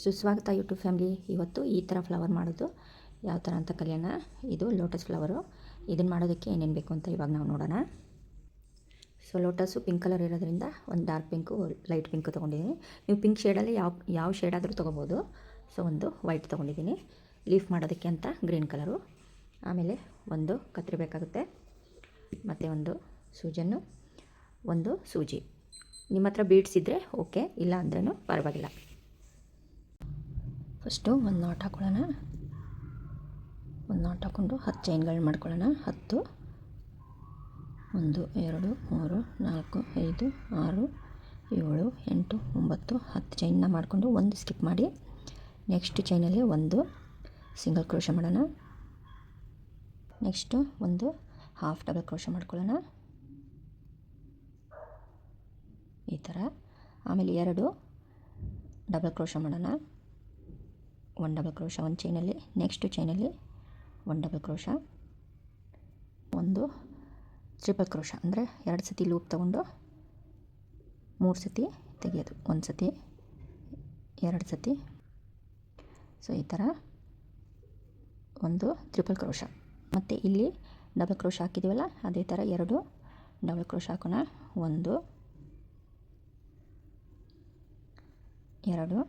ಸುಸ್ವಾಗತ YouTube family. ಇವತ್ತು ಈ ಥರ ಫ್ಲವರ್ ಮಾಡೋದು ಯಾವ ಥರ ಅಂತ ಕಲಿಯೋಣ. ಇದು ಲೋಟಸ್ ಫ್ಲವರು. ಇದನ್ನು ಮಾಡೋದಕ್ಕೆ ಏನೇನು ಬೇಕು ಅಂತ ಇವಾಗ ನಾವು ನೋಡೋಣ. ಸೊ ಲೋಟಸ್ಸು ಪಿಂಕ್ ಕಲರ್ ಇರೋದ್ರಿಂದ ಒಂದು ಡಾರ್ಕ್ ಪಿಂಕು, ಲೈಟ್ ಪಿಂಕು ತೊಗೊಂಡಿದ್ದೀನಿ. ನೀವು ಪಿಂಕ್ ಶೇಡಲ್ಲಿ ಯಾವ ಶೇಡ್ ಆದರೂ ತೊಗೋಬೋದು. ಸೊ ಒಂದು ವೈಟ್ ತೊಗೊಂಡಿದ್ದೀನಿ. ಲೀಫ್ ಮಾಡೋದಕ್ಕೆ ಅಂತ ಗ್ರೀನ್ ಕಲರು. ಆಮೇಲೆ ಒಂದು ಕತ್ತರಿ ಬೇಕಾಗುತ್ತೆ, ಮತ್ತು ಒಂದು ಸೂಜನ್ನು, ಒಂದು ಸೂಜಿ. ನಿಮ್ಮ ಹತ್ರ ಬೀಡ್ಸ್ ಇದ್ದರೆ ಓಕೆ, ಇಲ್ಲ ಅಂದ್ರೂ ಪರವಾಗಿಲ್ಲ. ಫಸ್ಟು ಒಂದು ನಾಟ್ ಹಾಕ್ಕೊಳ್ಳೋಣ. ಒಂದು ನಾಟ್ ಹಾಕ್ಕೊಂಡು 10 ಚೈನ್ಗಳು ಮಾಡ್ಕೊಳ್ಳೋಣ. 10, 1 2 3 4 5 6 7 8 9 10 ಚೈನ್ನ ಮಾಡಿಕೊಂಡು ಒಂದು ಸ್ಕಿಪ್ ಮಾಡಿ ನೆಕ್ಸ್ಟ್ ಚೈನಲ್ಲಿ ಒಂದು ಸಿಂಗಲ್ ಕ್ರೋಶ ಮಾಡೋಣ. ನೆಕ್ಸ್ಟು ಒಂದು ಹಾಫ್ ಡಬಲ್ ಕ್ರೋಶ ಮಾಡ್ಕೊಳ್ಳೋಣ ಈ ಥರ. ಆಮೇಲೆ 2 ಡಬಲ್ ಕ್ರೋಶ ಮಾಡೋಣ. 1 ಡಬಲ್ ಕ್ರೋಶ ಒಂದು ಚೈನಲ್ಲಿ, ನೆಕ್ಸ್ಟ್ ಚೈನಲ್ಲಿ 1 ಡಬಲ್ ಕ್ರೋಶ, ಒಂದು ಟ್ರಿಪಲ್ ಕ್ರೋಶ ಅಂದರೆ 2 ಸತಿ ಲೂಪ್ ತೊಗೊಂಡು 3 ಸತಿ ತೆಗೆಯೋದು. 1 ಸತಿ, 2 ಸತಿ. ಸೊ ಈ ಥರ ಒಂದು ಟ್ರಿಪಲ್ ಕ್ರೋಶ. ಮತ್ತು ಇಲ್ಲಿ ಡಬಲ್ ಕ್ರೋಶ ಹಾಕಿದ್ದೀವಲ್ಲ, ಅದೇ ಥರ 2 ಡಬಲ್ ಕ್ರೋಶ ಹಾಕೋಣ. 1 2,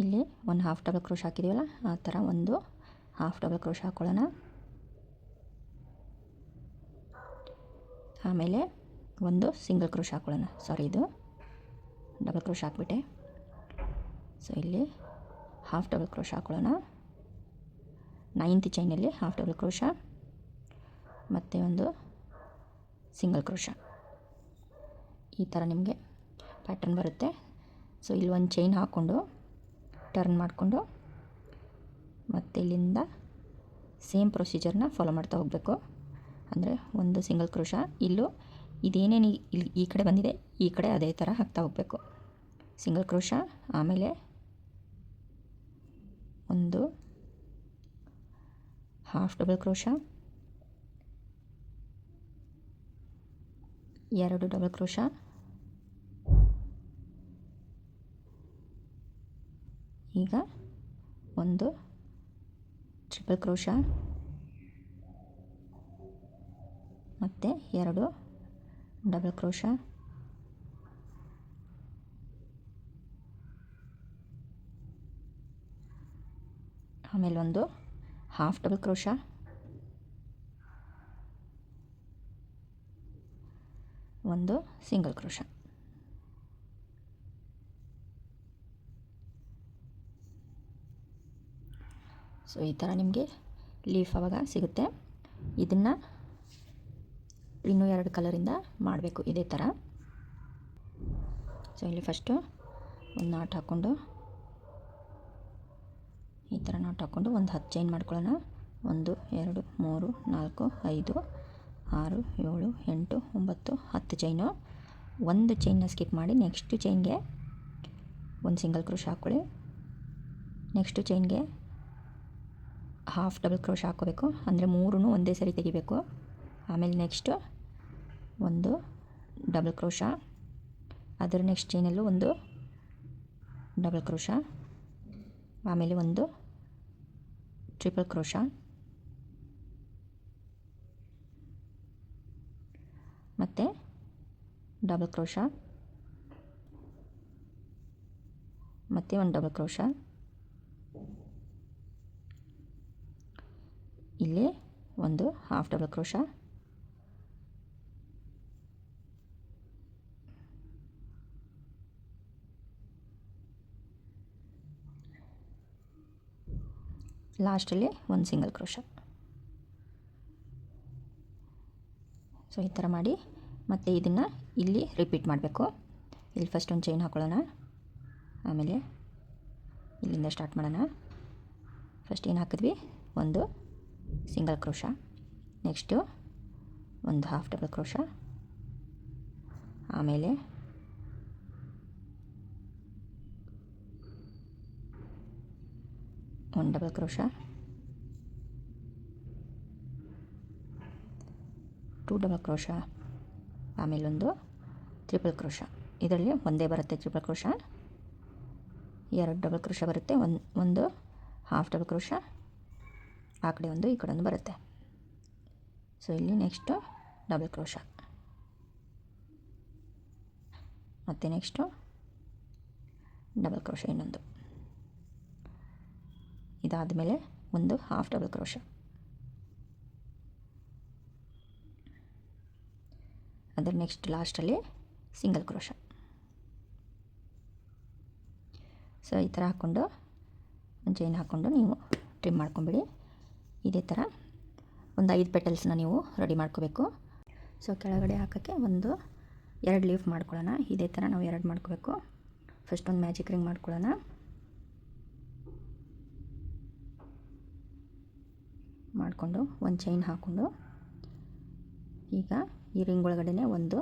ಇಲ್ಲಿ ಒಂದು ಹಾಫ್ ಡಬಲ್ ಕ್ರೋಶ ಹಾಕಿದ್ದೀವಲ್ಲ, ಆ ಥರ ಒಂದು ಹಾಫ್ ಡಬಲ್ ಕ್ರೋಶ ಹಾಕ್ಕೊಳ್ಳೋಣ. ಆಮೇಲೆ ಒಂದು ಸಿಂಗಲ್ ಕ್ರೋಶ ಹಾಕ್ಕೊಳ್ಳೋಣ. ಸಾರಿ, ಇದು ಡಬಲ್ ಕ್ರೋಶ ಹಾಕ್ಬಿಟ್ಟೆ. ಸೊ ಇಲ್ಲಿ ಹಾಫ್ ಡಬಲ್ ಕ್ರೋಶ ಹಾಕ್ಕೊಳ್ಳೋಣ. 9th ಚೈನಲ್ಲಿ ಹಾಫ್ ಡಬಲ್ ಕ್ರೋಶ ಮತ್ತು ಒಂದು ಸಿಂಗಲ್ ಕ್ರೋಶ. ಈ ಥರ ನಿಮಗೆ ಪ್ಯಾಟರ್ನ್ ಬರುತ್ತೆ. ಸೊ ಇಲ್ಲಿ ಒಂದು ಚೈನ್ ಹಾಕ್ಕೊಂಡು ಟರ್ನ್ ಮಾಡಿಕೊಂಡು ಮತ್ತು ಇಲ್ಲಿಂದ ಸೇಮ್ ಪ್ರೊಸೀಜರ್ನ ಫಾಲೋ ಮಾಡ್ತಾ ಹೋಗಬೇಕು. ಅಂದರೆ ಒಂದು ಸಿಂಗಲ್ ಕ್ರೋಶ, ಇಲ್ಲೂ ಇದೇನೇನು ಇಲ್ಲಿ ಈ ಕಡೆ ಬಂದಿದೆ ಈ ಕಡೆ ಅದೇ ಥರ ಹಾಕ್ತಾ ಹೋಗಬೇಕು. ಸಿಂಗಲ್ ಕ್ರೋಶ, ಆಮೇಲೆ ಒಂದು half double crochet, 2 double crochet, ಈಗ ಒಂದು ಟ್ರಿಪಲ್ ಕ್ರೋಶ ಮತ್ತು 2 ಡಬಲ್ ಕ್ರೋಶ, ಆಮೇಲೆ ಒಂದು ಹಾಫ್ ಡಬಲ್ ಕ್ರೋಶ, ಒಂದು ಸಿಂಗಲ್ ಕ್ರೋಶ. ಸೊ ಈ ಥರ ನಿಮಗೆ ಲೀಫ್ ಆವಾಗ ಸಿಗುತ್ತೆ. ಇದನ್ನು ಇನ್ನೂ 2 ಕಲರಿಂದ ಮಾಡಬೇಕು ಇದೇ ಥರ. ಸೊ ಇಲ್ಲಿ ಫಸ್ಟು ಒಂದು ನಾಟ್ ಹಾಕ್ಕೊಂಡು ಈ ಥರ ನಾಟ್ ಹಾಕ್ಕೊಂಡು ಒಂದು 10 ಚೈನ್ ಮಾಡ್ಕೊಳ್ಳೋಣ. 1 2 3 4 5 6 7 8 9 10 ಚೈನು. ಒಂದು ಚೈನ್ನ ಸ್ಕಿಪ್ ಮಾಡಿ ನೆಕ್ಸ್ಟ್ ಚೈನ್ಗೆ ಒಂದು ಸಿಂಗಲ್ ಕ್ರೋಶ ಹಾಕ್ಕೊಳ್ಳಿ. ನೆಕ್ಸ್ಟ್ ಚೈನ್ಗೆ ಹಾಫ್ ಡಬಲ್ ಕ್ರೋಶ ಹಾಕ್ಕೋಬೇಕು, ಅಂದರೆ 3 ಒಂದೇ ಸರಿ ತೆಗಿಬೇಕು. ಆಮೇಲೆ ನೆಕ್ಸ್ಟು ಒಂದು ಡಬಲ್ ಕ್ರೋಶ, ಅದರ ನೆಕ್ಸ್ಟ್ ಚೈನಲ್ಲೂ ಒಂದು ಡಬಲ್ ಕ್ರೋಶ, ಆಮೇಲೆ ಒಂದು ಟ್ರಿಪಲ್ ಕ್ರೋಶ, ಮತ್ತು ಡಬಲ್ ಕ್ರೋಶ, ಮತ್ತು ಒಂದು ಡಬಲ್ ಕ್ರೋಶ. ಇಲ್ಲಿ ಒಂದು ಹಾಫ್ ಡಬಲ್ ಕ್ರೋಶ, ಲಾಸ್ಟಲ್ಲಿ ಒಂದು ಸಿಂಗಲ್ ಕ್ರೋಶ. ಸೊ ಈ ಥರ ಮಾಡಿ ಮತ್ತು ಇದನ್ನು ಇಲ್ಲಿ ರಿಪೀಟ್ ಮಾಡಬೇಕು. ಇಲ್ಲಿ ಫಸ್ಟ್ ಒಂದು ಚೈನ್ ಹಾಕ್ಕೊಳ್ಳೋಣ, ಆಮೇಲೆ ಇಲ್ಲಿಂದ ಸ್ಟಾರ್ಟ್ ಮಾಡೋಣ. ಫಸ್ಟ್ ಏನು ಹಾಕಿದ್ವಿ, ಒಂದು ಸಿಂಗಲ್ ಕ್ರೋಶ, ನೆಕ್ಸ್ಟು ಒಂದು ಹಾಫ್ ಡಬಲ್ ಕ್ರೋಶ, ಆಮೇಲೆ ಒಂದು ಡಬಲ್ ಕ್ರೋಶ, 2 ಡಬಲ್ ಕ್ರೋಶ, ಆಮೇಲೆ ಒಂದು ಟ್ರಿಪಲ್ ಕ್ರೋಶ. ಇದರಲ್ಲಿ ಒಂದೇ ಬರುತ್ತೆ ಟ್ರಿಪಲ್ ಕ್ರೋಶ. 2 ಡಬಲ್ ಕ್ರೋಶ ಬರುತ್ತೆ, ಒಂದು ಹಾಫ್ ಡಬಲ್ ಕ್ರೋಶ ಆ ಕಡೆ ಒಂದು ಈ ಕಡೆ ಒಂದು ಬರುತ್ತೆ. ಸೊ ಇಲ್ಲಿ ನೆಕ್ಸ್ಟು ಡಬಲ್ ಕ್ರೋಶ, ಮತ್ತು ನೆಕ್ಸ್ಟು ಡಬಲ್ ಕ್ರೋಶ ಇನ್ನೊಂದು, ಇದಾದಮೇಲೆ ಒಂದು ಹಾಫ್ ಡಬಲ್ ಕ್ರೋಶ, ಅದರ ನೆಕ್ಸ್ಟ್ ಲಾಸ್ಟಲ್ಲಿ ಸಿಂಗಲ್ ಕ್ರೋಶ. ಸೊ ಈ ಥರ ಹಾಕ್ಕೊಂಡು ಒಂದು ಚೈನ್ ಹಾಕ್ಕೊಂಡು ನೀವು ಟ್ರಿಮ್ ಮಾಡ್ಕೊಂಬಿಡಿ. ಇದೇ ಥರ ಒಂದು 5 ಪೆಟಲ್ಸ್ನ ನೀವು ರೆಡಿ ಮಾಡ್ಕೋಬೇಕು. ಸೊ ಕೆಳಗಡೆ ಹಾಕೋಕ್ಕೆ 2 ಲೀಫ್ ಮಾಡ್ಕೊಳ್ಳೋಣ. ಇದೇ ಥರ ನಾವು 2 ಮಾಡ್ಕೋಬೇಕು. ಫಸ್ಟ್ ಒಂದು ಮ್ಯಾಜಿಕ್ ರಿಂಗ್ ಮಾಡ್ಕೊಳ್ಳೋಣ. ಮಾಡಿಕೊಂಡು ಒಂದು ಚೈನ್ ಹಾಕ್ಕೊಂಡು ಈಗ ಈ ರಿಂಗ್ ಒಳಗಡೆ ಒಂದು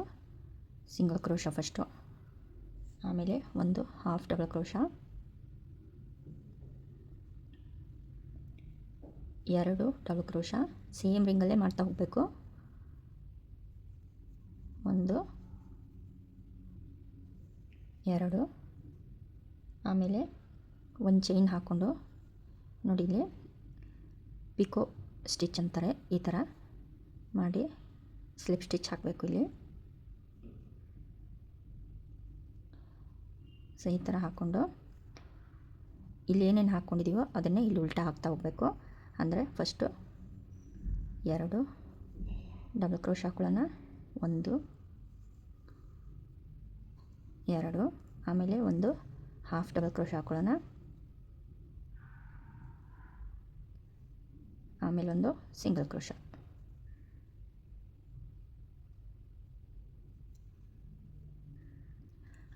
ಸಿಂಗಲ್ ಕ್ರೋಶ ಫಸ್ಟು, ಆಮೇಲೆ ಒಂದು half double crochet, 2 double crochet same ರಿಂಗಲ್ಲೇ ಮಾಡ್ತಾ ಹೋಗಬೇಕು. 1 2, ಆಮೇಲೆ ಒಂದು ಚೈನ್ ಹಾಕ್ಕೊಂಡು ನೋಡಿ ಇಲ್ಲಿ ಪಿಕೋ ಸ್ಟಿಚ್ ಅಂತಾರೆ, ಈ ಥರ ಮಾಡಿ ಸ್ಲಿಪ್ ಸ್ಟಿಚ್ ಹಾಕಬೇಕು ಇಲ್ಲಿ. ಸೊ ಈ ಥರ ಹಾಕ್ಕೊಂಡು ಇಲ್ಲಿ ಏನೇನು ಹಾಕ್ಕೊಂಡಿದ್ದೀವೋ ಅದನ್ನೇ ಇಲ್ಲಿ ಉಲ್ಟಾ ಹಾಕ್ತಾ ಹೋಗಬೇಕು. ಅಂದರೆ ಫಸ್ಟು 2 ಡಬಲ್ ಕ್ರೋಶ ಹಾಕೊಳ್ಳೋಣ, 1 2, ಆಮೇಲೆ ಒಂದು ಹಾಫ್ ಡಬಲ್ ಕ್ರೋಶ ಹಾಕೊಳ್ಳೋಣ, ಆಮೇಲೆ ಒಂದು ಸಿಂಗಲ್ ಕ್ರೋಶ,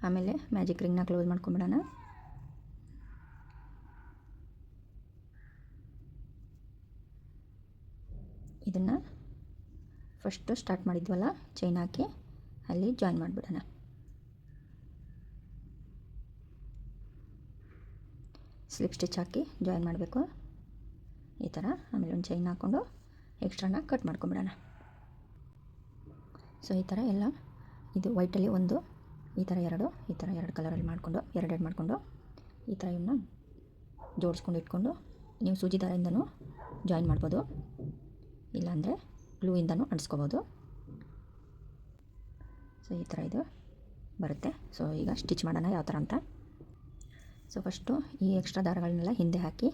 ಆಮೇಲೆ ಮ್ಯಾಜಿಕ್ ರಿಂಗ್ನ ಕ್ಲೋಸ್ ಮಾಡ್ಕೊಂಬಿಡೋಣ. ಇದನ್ನು ಫಸ್ಟು ಸ್ಟಾರ್ಟ್ ಮಾಡಿದ್ವಲ್ಲ ಚೈನ್ ಹಾಕಿ ಅಲ್ಲಿ ಜಾಯಿನ್ ಮಾಡಿಬಿಡೋಣ. ಸ್ಲಿಪ್ ಸ್ಟಿಚ್ ಹಾಕಿ ಜಾಯಿನ್ ಮಾಡಬೇಕು ಈ ಥರ. ಆಮೇಲೆ ಒಂದು ಚೈನ್ ಹಾಕ್ಕೊಂಡು ಎಕ್ಸ್ಟ್ರಾನ ಕಟ್ ಮಾಡ್ಕೊಂಬಿಡೋಣ. ಸೊ ಈ ಥರ ಎಲ್ಲ ಇದು ವೈಟಲ್ಲಿ ಒಂದು, ಈ ಥರ 2, ಈ ಥರ 2 ಕಲರಲ್ಲಿ ಮಾಡಿಕೊಂಡು 2 ಮಾಡಿಕೊಂಡು ಈ ಥರ ಇವನ್ನ ಜೋಡಿಸ್ಕೊಂಡು ಇಟ್ಕೊಂಡು ನೀವು ಸೂಜಿ ದಾರದಿಂದನೂ ಜಾಯಿನ್ ಮಾಡ್ಬೋದು, ಇಲ್ಲಾಂದರೆ ಗ್ಲೂಯಿಂದನೂ ಅಂಟಿಸ್ಕೋಬೋದು. ಸೊ ಈ ಥರ ಇದು ಬರುತ್ತೆ. ಸೊ ಈಗ ಸ್ಟಿಚ್ ಮಾಡೋಣ ಯಾವ ಥರ ಅಂತ. ಸೊ ಫಸ್ಟು ಈ ಎಕ್ಸ್ಟ್ರಾ ದಾರಗಳನ್ನೆಲ್ಲ ಹಿಂದೆ ಹಾಕಿ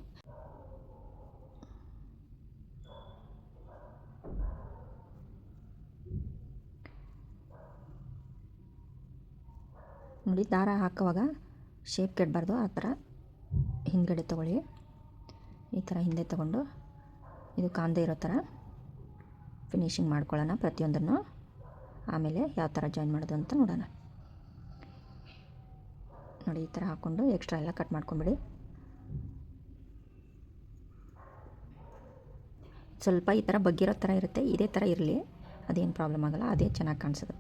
ನೋಡಿ, ದಾರ ಹಾಕುವಾಗ ಶೇಪ್ ಕೆಡಬಾರ್ದು, ಆ ಥರ ಹಿಂದ್ಗಡೆ ತೊಗೊಳ್ಳಿ. ಈ ಥರ ಹಿಂದೆ ತೊಗೊಂಡು ಇದು ಕಾಣದೇ ಇರೋ ಥರ ಫಿನಿಶಿಂಗ್ ಮಾಡ್ಕೊಳ್ಳೋಣ ಪ್ರತಿಯೊಂದನ್ನು. ಆಮೇಲೆ ಯಾವ ಥರ ಜಾಯಿನ್ ಮಾಡೋದು ಅಂತ ನೋಡೋಣ. ನೋಡಿ ಈ ಥರ ಹಾಕ್ಕೊಂಡು ಎಕ್ಸ್ಟ್ರಾ ಎಲ್ಲ ಕಟ್ ಮಾಡ್ಕೊಂಬಿಡಿ. ಸ್ವಲ್ಪ ಈ ಥರ ಬಗ್ಗಿರೋ ಥರ ಇರುತ್ತೆ, ಇದೇ ಥರ ಇರಲಿ, ಅದೇನು ಪ್ರಾಬ್ಲಮ್ ಆಗೋಲ್ಲ, ಅದೇ ಚೆನ್ನಾಗಿ ಕಾಣಿಸೋದು.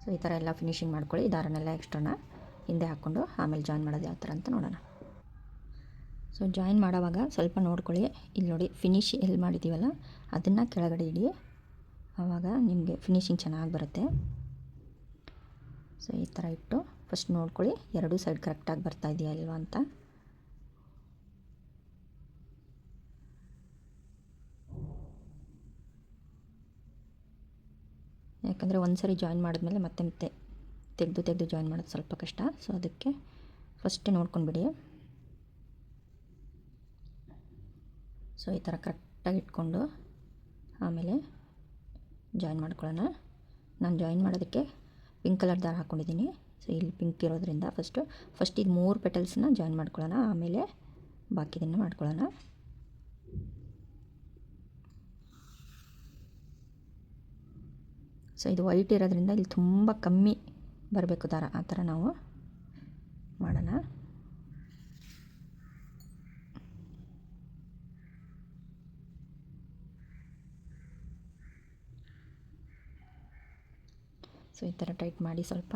ಸೊ ಈ ಥರ ಎಲ್ಲ ಫಿನಿಶಿಂಗ್ ಮಾಡ್ಕೊಳ್ಳಿ. ದಾರನೆಲ್ಲ ಎಕ್ಸ್ಟ್ರಾನ ಹಿಂದೆ ಹಾಕ್ಕೊಂಡು ಆಮೇಲೆ ಜಾಯಿನ್ ಮಾಡೋದು ಯಾವ ಥರ ಅಂತ ನೋಡೋಣ. ಸೊ ಜಾಯಿನ್ ಮಾಡೋವಾಗ ಸ್ವಲ್ಪ ನೋಡ್ಕೊಳ್ಳಿ, ಇಲ್ಲಿ ನೋಡಿ ಫಿನಿಶ್ ಎಲ್ಲಿ ಮಾಡಿದ್ದೀವಲ್ಲ ಅದನ್ನು ಕೆಳಗಡೆ ಇಡಿ, ಆವಾಗ ನಿಮಗೆ ಫಿನಿಶಿಂಗ್ ಚೆನ್ನಾಗಿ ಬರುತ್ತೆ. ಸೊ ಈ ಥರ ಇಟ್ಟು ಫಸ್ಟ್ ನೋಡ್ಕೊಳ್ಳಿ 2 ಸೈಡ್ ಕರೆಕ್ಟಾಗಿ ಬರ್ತಾ ಇದೆಯಾ ಇಲ್ವಾ ಅಂತ. ಯಾಕಂದರೆ ಒಂದು ಸರಿ ಜಾಯಿನ್ ಮಾಡಿದ್ಮೇಲೆ ಮತ್ತೆ ತೆಗೆದು ಜಾಯಿನ್ ಮಾಡೋದು ಸ್ವಲ್ಪ ಕಷ್ಟ. ಸೊ ಅದಕ್ಕೆ ಫಸ್ಟೇ ನೋಡ್ಕೊಂಡ್ಬಿಡಿ. ಸೊ ಈ ಥರ ಕರೆಕ್ಟಾಗಿ ಇಟ್ಕೊಂಡು ಆಮೇಲೆ ಜಾಯಿನ್ ಮಾಡ್ಕೊಳ್ಳೋಣ. ನಾನು ಜಾಯಿನ್ ಮಾಡೋದಕ್ಕೆ ಪಿಂಕ್ ಕಲರ್ ದಾರ ಹಾಕ್ಕೊಂಡಿದ್ದೀನಿ. ಸೊ ಇಲ್ಲಿ ಪಿಂಕ್ ಇರೋದ್ರಿಂದ ಫಸ್ಟ್ ಇದು 3 ಪೆಟಲ್ಸ್ನ ಜಾಯಿನ್ ಮಾಡ್ಕೊಳ್ಳೋಣ, ಆಮೇಲೆ ಬಾಕಿದನ್ನು ಮಾಡ್ಕೊಳ್ಳೋಣ. ಸೊ ಇದು ವೈಟ್ ಇರೋದ್ರಿಂದ ಇಲ್ಲಿ ತುಂಬ ಕಮ್ಮಿ ಬರಬೇಕು ದಾರ, ಆ ಥರ ನಾವು ಮಾಡೋಣ. ಸೊ ಈ ಥರ ಟೈಟ್ ಮಾಡಿ ಸ್ವಲ್ಪ.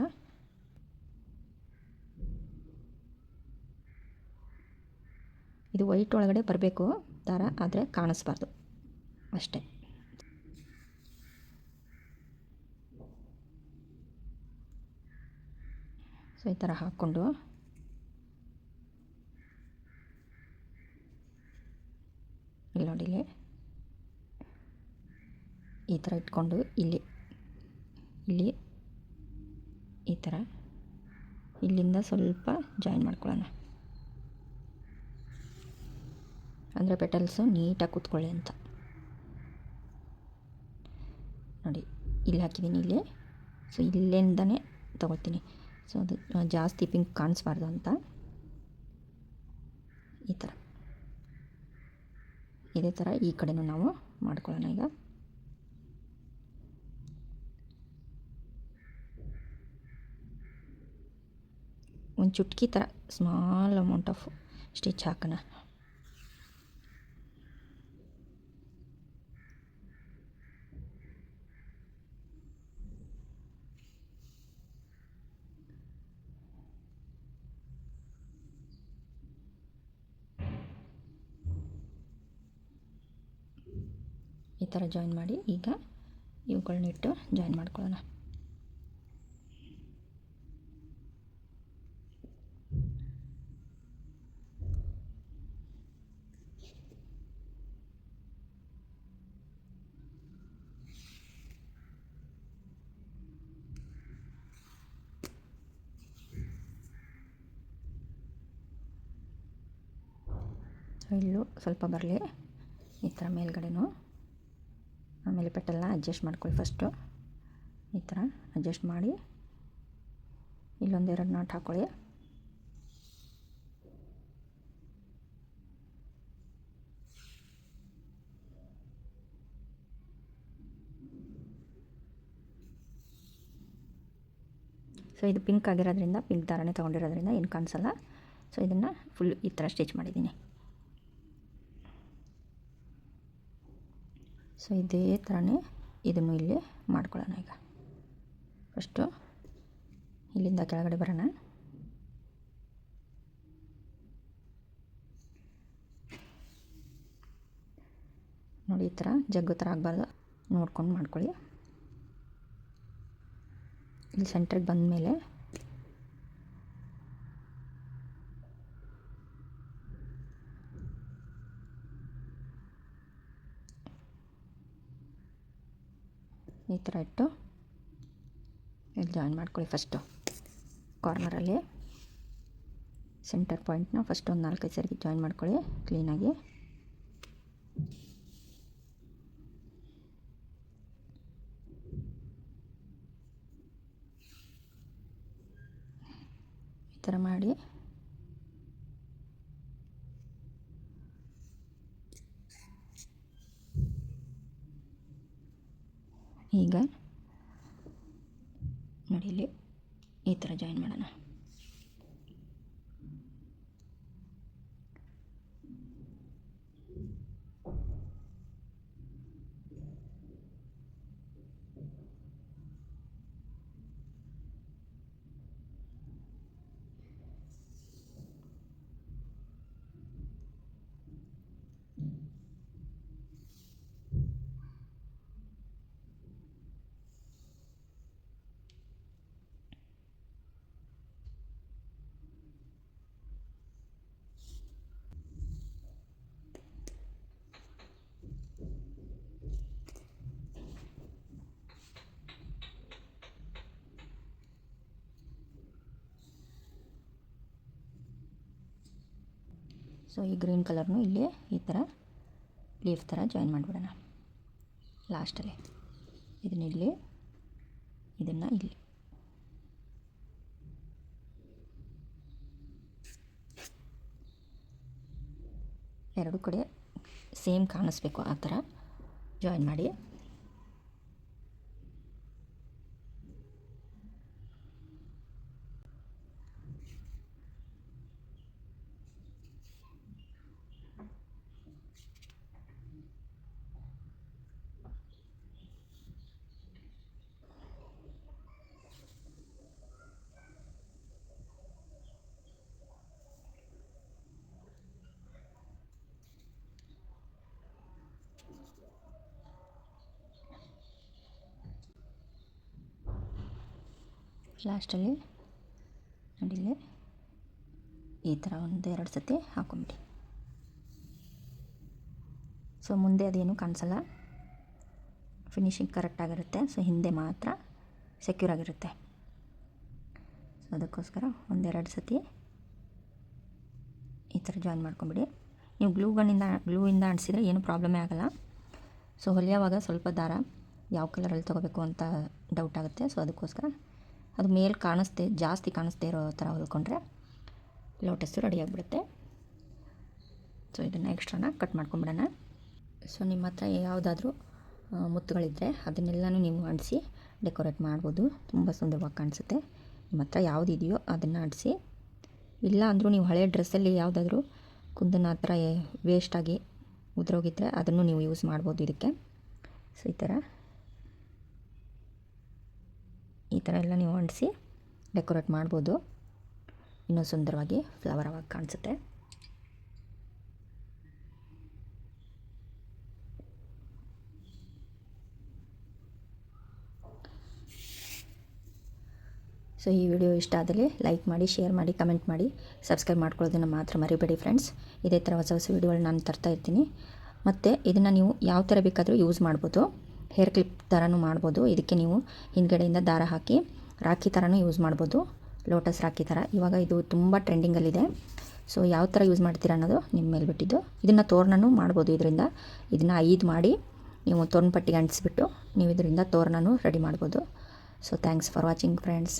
ಇದು ವೈಟ್ ಒಳಗಡೆ ಬರಬೇಕು ದಾರ, ಆದರೆ ಕಾಣಿಸ್ಬಾರ್ದು ಅಷ್ಟೇ. ಸೊ ಈ ಥರ ಹಾಕ್ಕೊಂಡು ಥರ ಇಟ್ಕೊಂಡು ಇಲ್ಲಿ ಈ ಥರ ಇಲ್ಲಿಂದ ಸ್ವಲ್ಪ ಜಾಯಿನ್ ಮಾಡ್ಕೊಳ್ಳೋಣ, ಅಂದರೆ ಪೆಟಲ್ಸು ನೀಟಾಗಿ ಕೂತ್ಕೊಳ್ಳಿ ಅಂತ. ನೋಡಿ ಇಲ್ಲಿ ಹಾಕಿದ್ದೀನಿ, ಇಲ್ಲಿ. ಸೊ ಇಲ್ಲಿಂದನೇ ತೊಗೊಳ್ತೀನಿ. ಸೊ ಅದು ಜಾಸ್ತಿ ಪಿಂಕ್ ಕಾಣಿಸ್ಬಾರ್ದು ಅಂತ ಈ ಥರ, ಇದೇ ಥರ ಈ ಕಡೆನೂ ನಾವು ಮಾಡ್ಕೊಳ್ಳೋಣ. ಈಗ ಒಂದು ಚುಟ್ಕಿ ಥರ ಸ್ಮಾಲ್ ಅಮೌಂಟ್ ಆಫ್ ಸ್ಟಿಚ್ ಹಾಕೋಣ. ಈ ಥರ ಜಾಯಿನ್ ಮಾಡಿ ಈಗ ಇವುಗಳನ್ನಿಟ್ಟು ಜಾಯಿನ್ ಮಾಡ್ಕೊಳ್ಳೋಣ. ಇಲ್ಲೂ ಸ್ವಲ್ಪ ಬರಲಿ ಈ ಥರ ಮೇಲ್ಗಡೆನೂ. ಆಮೇಲೆ ಪೆಟಲ್ನ ಅಡ್ಜಸ್ಟ್ ಮಾಡ್ಕೊಳ್ಳಿ. ಫಸ್ಟು ಈ ಥರ ಅಡ್ಜಸ್ಟ್ ಮಾಡಿ ಇಲ್ಲೊಂದೆರಡು ನಾಟ್ ಹಾಕ್ಕೊಳ್ಳಿ. ಸೊ ಇದು ಪಿಂಕ್ ಆಗಿರೋದ್ರಿಂದ, ಪಿಂಕ್ ದಾರನೇ ತೊಗೊಂಡಿರೋದ್ರಿಂದ ಏನು ಕಾಣಿಸಲ್ಲ. ಸೊ ಇದನ್ನು ಫುಲ್ ಈ ಥರ ಸ್ಟಿಚ್ ಮಾಡಿದ್ದೀನಿ. ಸೊ ಇದೇ ಥರನೇ ಇದನ್ನು ಇಲ್ಲಿ ಮಾಡ್ಕೊಳ್ಳೋಣ. ಈಗ ಫಸ್ಟು ಇಲ್ಲಿಂದ ಕೆಳಗಡೆ ಬರೋಣ. ನೋಡಿ ಈ ಥರ ಜಗ್ಗು ಥರ ಆಗಬಾರ್ದು, ನೋಡ್ಕೊಂಡು ಮಾಡ್ಕೊಳ್ಳಿ. ಇಲ್ಲಿ ಸೆಂಟ್ರಿಗೆ ಬಂದಮೇಲೆ ಈ ಥರ ಇಟ್ಟು ಇಲ್ಲಿ ಜಾಯಿನ್ ಮಾಡ್ಕೊಳ್ಳಿ. ಫಸ್ಟು ಕಾರ್ನರಲ್ಲಿ ಸೆಂಟರ್ ಪಾಯಿಂಟ್ನ ಫಸ್ಟ್ ಒಂದು 4-5 ಸರಿಗೆ ಜಾಯಿನ್ ಮಾಡ್ಕೊಳ್ಳಿ ಕ್ಲೀನಾಗಿ. ಈ ಥರ ಮಾಡಿ ಈಗ ನೋಡಿ ಇಲ್ಲಿ ಈ ಥರ ಜಾಯಿನ್ ಮಾಡೋಣ. ಸೊ ಈ ಗ್ರೀನ್ ಕಲರ್ನು ಇಲ್ಲಿ ಈ ಥರ ಲೀಫ್ ಥರ ಜಾಯಿನ್ ಮಾಡಿಬಿಡೋಣ ಲಾಸ್ಟಲ್ಲಿ. ಇದನ್ನಿಲ್ಲಿ, ಇದನ್ನು ಇಲ್ಲಿ. ಎರಡು ಕಡೆ ಸೇಮ್ ಕಾಣಿಸ್ಬೇಕು ಆ ಥರ ಜಾಯಿನ್ ಮಾಡಿ. ಲಾಸ್ಟಲ್ಲಿ ನೋಡಿಲ್ಲಿ ಈ ಥರ 1-2 ಸತಿ ಹಾಕೊಂಬಿಡಿ. ಸೊ ಮುಂದೆ ಅದೇನು ಕಾಣಿಸಲ್ಲ, ಫಿನಿಶಿಂಗ್ ಕರೆಕ್ಟಾಗಿರುತ್ತೆ. ಸೊ ಹಿಂದೆ ಮಾತ್ರ ಸೆಕ್ಯೂರ್ ಆಗಿರುತ್ತೆ. ಸೊ ಅದಕ್ಕೋಸ್ಕರ ಒಂದೆರಡು ಸತಿ ಈ ಥರ ಜಾಯಿನ್ ಮಾಡ್ಕೊಂಬಿಡಿ. ನೀವು ಗ್ಲೂಯಿಂದ ಅಂಟಿಸಿದ್ರೆ ಏನು ಪ್ರಾಬ್ಲಮೇ ಆಗೋಲ್ಲ. ಸೊ ಹೊಲಿಯೋವಾಗ ಸ್ವಲ್ಪ ದಾರ ಯಾವ ಕಲರಲ್ಲಿ ತೊಗೋಬೇಕು ಅಂತ ಡೌಟ್ ಆಗುತ್ತೆ. ಸೊ ಅದಕ್ಕೋಸ್ಕರ ಅದು ಮೇಲೆ ಜಾಸ್ತಿ ಕಾಣಿಸ್ದೇ ಇರೋ ಥರ ಹೊಲ್ಕೊಂಡ್ರೆ ಲೋಟಸ್ಸು ರೆಡಿಯಾಗಿಬಿಡುತ್ತೆ. ಸೊ ಇದನ್ನು ಎಕ್ಸ್ಟ್ರಾನ ಕಟ್ ಮಾಡ್ಕೊಂಬಿಡೋಣ. ಸೊ ನಿಮ್ಮ ಹತ್ರ ಯಾವುದಾದ್ರೂ ಮುತ್ತುಗಳಿದ್ದರೆ ಅದನ್ನೆಲ್ಲನೂ ನೀವು ಅಂಟಿಸಿ ಡೆಕೋರೇಟ್ ಮಾಡ್ಬೋದು. ತುಂಬ ಸುಂದರವಾಗಿ ಕಾಣಿಸುತ್ತೆ. ನಿಮ್ಮ ಹತ್ರ ಯಾವುದಿದೆಯೋ ಅದನ್ನು ಅಂಟಿಸಿ. ಇಲ್ಲ ಅಂದರೂ ನೀವು ಹಳೆ ಡ್ರೆಸ್ಸಲ್ಲಿ ಯಾವುದಾದ್ರೂ ಕುಂದನ ಆ ಥರ ವೇಸ್ಟಾಗಿ ಉದುರೋಗಿದ್ದರೆ ಅದನ್ನು ನೀವು ಯೂಸ್ ಮಾಡ್ಬೋದು ಇದಕ್ಕೆ. ಸೊ ಈ ಥರ ಎಲ್ಲ ನೀವು ಅಂಟಿಸಿ ಡೆಕೋರೇಟ್ ಮಾಡ್ಬೋದು. ಇನ್ನೂ ಸುಂದರವಾಗಿ ಫ್ಲವರವಾಗಿ ಕಾಣಿಸುತ್ತೆ. ಸೊ ಈ ವಿಡಿಯೋ ಇಷ್ಟ ಆದಲ್ಲಿ ಲೈಕ್ ಮಾಡಿ, ಶೇರ್ ಮಾಡಿ, ಕಮೆಂಟ್ ಮಾಡಿ, ಸಬ್ಸ್ಕ್ರೈಬ್ ಮಾಡ್ಕೊಳ್ಳೋದನ್ನು ಮಾತ್ರ ಮರಿಬೇಡಿ ಫ್ರೆಂಡ್ಸ್. ಇದೇ ಥರ ಹೊಸ ವಿಡಿಯೋಗಳು ನಾನು ತರ್ತಾ ಇರ್ತೀನಿ. ಮತ್ತು ಇದನ್ನು ನೀವು ಯಾವ ಥರ ಬೇಕಾದರೂ ಯೂಸ್ ಮಾಡ್ಬೋದು. ಹೇರ್ ಕ್ಲಿಪ್ ಥರನೂ ಮಾಡ್ಬೋದು. ಇದಕ್ಕೆ ನೀವು ಹಿಂದ್ಗಡೆಯಿಂದ ದಾರ ಹಾಕಿ ರಾಖಿ ಥರನೂ ಯೂಸ್ ಮಾಡ್ಬೋದು. ಲೋಟಸ್ ರಾಖಿ ಥರ ಇವಾಗ ಇದು ತುಂಬ ಟ್ರೆಂಡಿಂಗಲ್ಲಿದೆ. ಸೊ ಯಾವ ಥರ ಯೂಸ್ ಮಾಡ್ತೀರಾ ಅನ್ನೋದು ನಿಮ್ಮ ಮೇಲೆ ಬಿಟ್ಟಿದ್ದು. ಇದನ್ನು ತೋರಣನೂ ಮಾಡ್ಬೋದು. ಇದನ್ನು 5 ಮಾಡಿ ನೀವು ತೋರಣ ಪಟ್ಟಿಗೆ ಅಂಟಿಸ್ಬಿಟ್ಟು ನೀವು ಇದರಿಂದ ತೋರಣನೂ ರೆಡಿ ಮಾಡ್ಬೋದು. So thanks for watching friends.